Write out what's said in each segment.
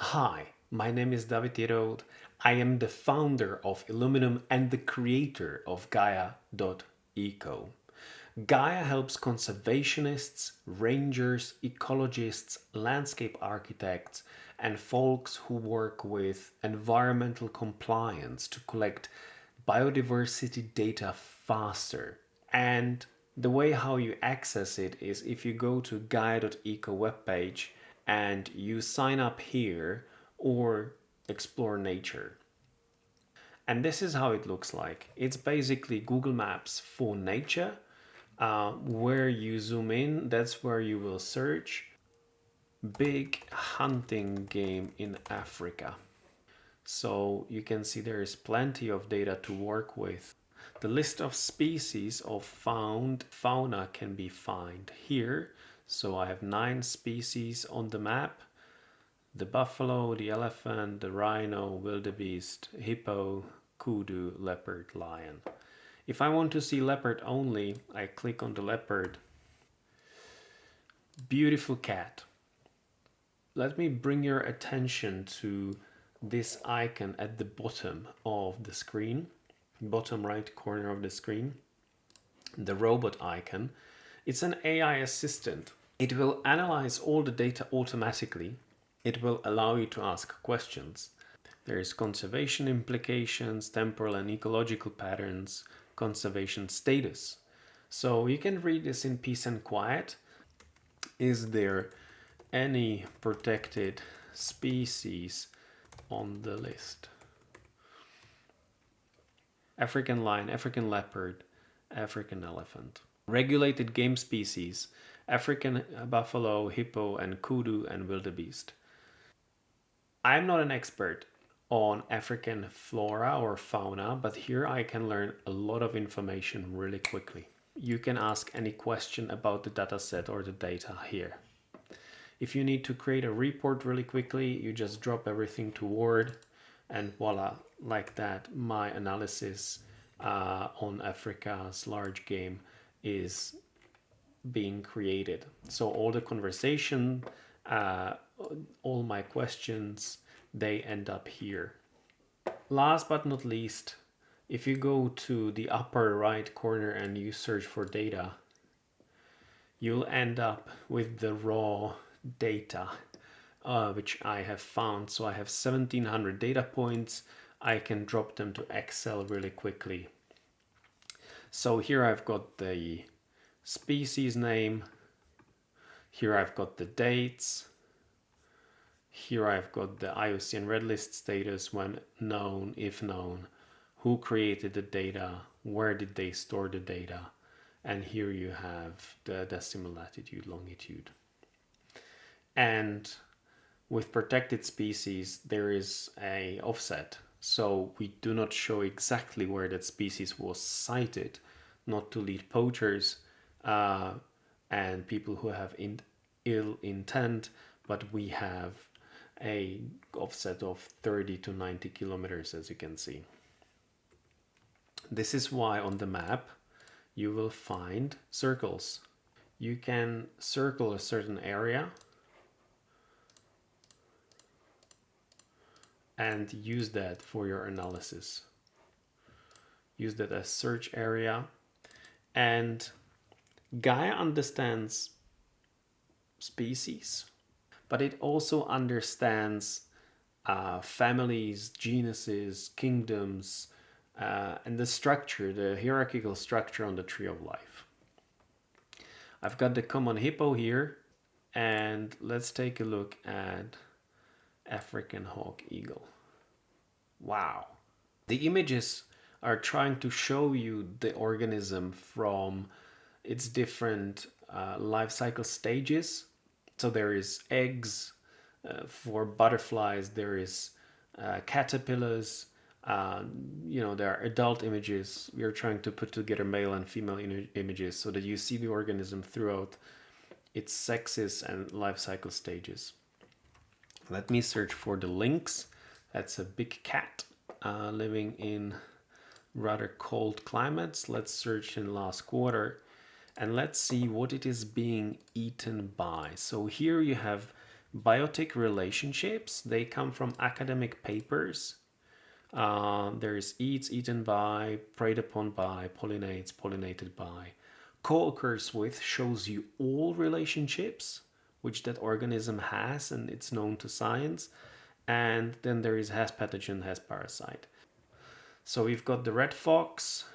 Hi, my name is David Yerold. I am the founder of Illuminum and the creator of gaia.eco. Gaia helps conservationists, rangers, ecologists, landscape architects, and folks who work with environmental compliance to collect biodiversity data faster. And the way how you access it is if you go to gaia.eco webpage and you sign up here or explore nature. And this is how it looks like. It's basically Google Maps for nature. Where you zoom in, that's where you will search big hunting game in Africa. So you can see there is plenty of data to work with. The list of species of found fauna can be found here. So I have 9 species on the map: the buffalo, the elephant, the rhino, wildebeest, hippo, kudu, leopard, lion. If I want to see leopard only, I click on the leopard. Beautiful cat. Let me bring your attention to this icon at the bottom of the screen, bottom right corner of the screen, the robot icon. It's an AI assistant. It will analyze all the data automatically. It will allow you to ask questions. There is conservation implications, temporal and ecological patterns, conservation status. So you can read this in peace and quiet. Is there any protected species on the list? African lion, African leopard, African elephant. Regulated game species: African buffalo, hippo, and kudu, and wildebeest. I'm not an expert on African flora or fauna, but here I can learn a lot of information really quickly. You can ask any question about the dataset or the data here. If you need to create a report really quickly, you just drop everything to Word and voila, like that, my analysis on Africa's large game is being created. So all the conversation, all my questions, they end up here. Last but not least, if you go to the upper right corner and you search for data, you'll end up with the raw data, which I have found. So I have 1700 data points. I can drop them to Excel really quickly. So here I've got the species name. Here I've got the dates. Here I've got the IUCN Red List status, when known, if known, who created the data, where did they store the data, and here you have the decimal latitude, longitude. And with protected species, there is a offset. So we do not show exactly where that species was sighted, not to lead poachers and people who have ill intent, but we have a offset of 30 to 90 kilometers, as you can see. This is why on the map you will find circles. You can circle a certain area and use that for your analysis. Use that as search area. And Gaia understands species, but it also understands families, genuses, kingdoms, and the structure, the hierarchical structure on the tree of life. I've got the common hippo here, and let's take a look at African hawk eagle. Wow. The images are trying to show you the organism from its different life cycle stages. So there is eggs for butterflies, there is caterpillars, there are adult images. We are trying to put together male and female images so that you see the organism throughout its sexes and life cycle stages. Let me search for the lynx. That's a big cat living in rather cold climates. Let's search in last quarter and let's see what it is being eaten by. So here you have Biotic relationships, they come from academic papers. There's eats, eaten by, preyed upon by, pollinates, pollinated by. Co-occurs with shows you all relationships which that organism has, and it's known to science. And then there is has pathogen, has parasite. So we've got the red fox,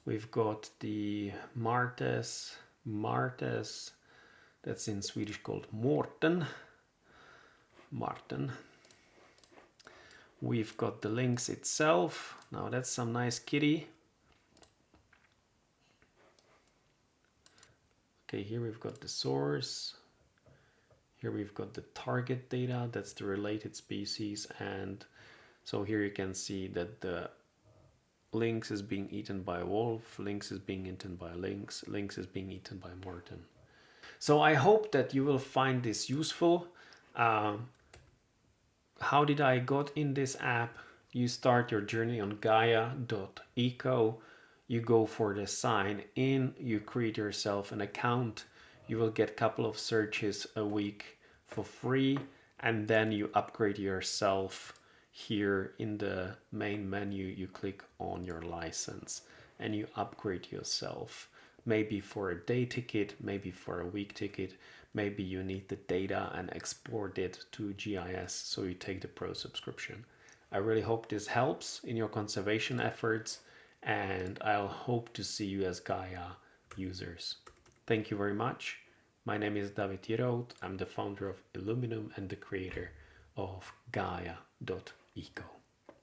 we've got the martes, that's in Swedish called Morten. We've got the lynx itself. Now that's some nice kitty. Okay, here we've got the source. Here we've got the target data, that's the related species. And so here you can see that the lynx is being eaten by a wolf, lynx is being eaten by a lynx, lynx is being eaten by Morten. So I hope that you will find this useful. How did I got in this app? You start your journey on gaia.eco. You go for the sign in, you create yourself an account. You will get a couple of searches a week for free, and then you upgrade yourself. Here in the main menu, you click on your license and you upgrade yourself. Maybe for a day ticket, maybe for a week ticket, maybe you need the data and export it to GIS, so you take the pro subscription. I really hope this helps in your conservation efforts, and I'll hope to see you as Gaia users. Thank you very much. My name is David Jerold. I'm the founder of Illuminum and the creator of gaia.eco.